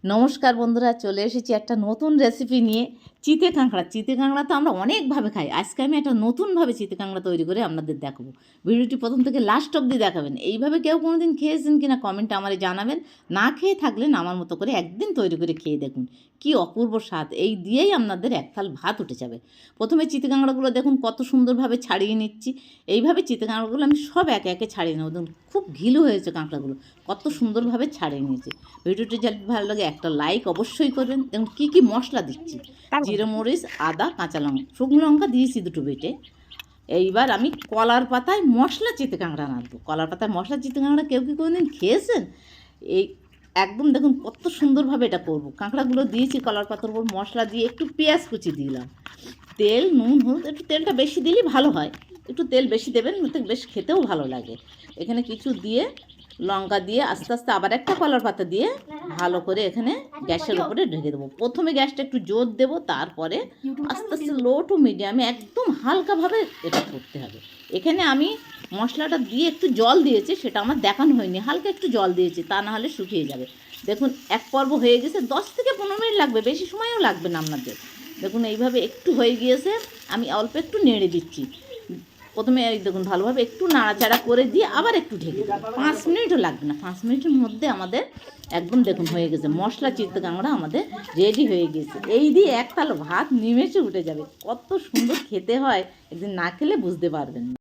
নমস্কার বন্ধুরা, চলে এসেছি একটা নতুন রেসিপি নিয়ে। চিতে কাঁকড়া। চিতে কাঁকড়া তো আমরা অনেকভাবে খাই, আজকে আমি একটা নতুনভাবে চিতে কাঁকড়া তৈরি করে আপনাদের দেখাবো। ভিডিওটি প্রথম থেকে লাস্ট অবধি দেখাবেন। এইভাবে কেউ কোনো দিন খেয়েছেন কিনা কমেন্টে আমারে জানাবেন। না খেয়ে থাকলেন আমার মতো করে একদিন তৈরি করে খেয়ে দেখুন, কি অপূর্ব স্বাদ। এই দিয়েই আপনাদের এক থাল ভাত উঠে যাবে। প্রথমে চিতে কাঁকড়াগুলো দেখুন কত সুন্দরভাবে ছাড়িয়ে নিচ্ছি। এইভাবে চিতে কাঁকড়াগুলো আমি সব একে একে ছাড়িয়ে নেব। দেখুন খুব ঘিলু হয়েছে কাঁকড়াগুলো, কত সুন্দরভাবে ছাড়িয়ে নিয়েছি। ভিডিওটি যদি ভালো লাগে একটা লাইক অবশ্যই করবেন। দেখুন কী কী মশলা দিচ্ছি: জিরে, মরিচ, আদা, কাঁচা লঙ্কা, শুকনো লঙ্কা দিয়েছি দুটো বেটে। এইবার আমি কলার পাতায় মশলা চিতে কাঁকড়া রাঁধবো। কলার পাতায় মশলা চিতে কাঁকড়া কেউ কি কোনো দিন খেয়েছেন? এই একদম দেখুন কত সুন্দরভাবে এটা করবো। কাঁকড়াগুলো দিয়েছি কলার পাতার উপর, মশলা দিয়ে একটু পেঁয়াজ কুচি দিলাম, তেল, নুন, হলুদ। একটু তেলটা বেশি দিলেই ভালো হয়, একটু তেল বেশি দেবেন, বেশ খেতেও ভালো লাগে। এখানে কিছু দিয়ে লঙ্কা দিয়ে আস্তে আস্তে আবার একটা কলার পাতা দিয়ে ভালো করে এখানে গ্যাসের উপরে ঢেকে দেবো। প্রথমে গ্যাসটা একটু জোর দেবো, তারপরে আস্তে আস্তে লো টু মিডিয়ামে একদম হালকাভাবে এটা করতে হবে। এখানে আমি মশলাটা দিয়ে একটু জল দিয়েছি, সেটা আমার দেখানো হয়নি, হালকা একটু জল দিয়েছি, তা না হলে শুকিয়ে যাবে। দেখুন এক পর্ব হয়ে গেছে, 10 থেকে 15 মিনিট লাগবে, বেশি সময়ও লাগবে না আপনাদের। দেখুন এইভাবে একটু হয়ে গিয়েছে, আমি অল্প একটু নেড়ে দিচ্ছি। প্রথমে এই দেখুন ভালোভাবে একটু নাড়াচাড়া করে দিয়ে আবার একটু ঢেকে দেবো। 5 মিনিটও লাগবে না, 5 মিনিটের মধ্যে আমাদের একদম দেখুন হয়ে গেছে। মশলা চিতে কাঁকড়া আমাদের রেডি হয়ে গেছে। এই দিয়ে এক থালা ভাত নিমেষে উঠে যাবে। কত সুন্দর খেতে হয়, একদিন না খেলে বুঝতে পারবেন না।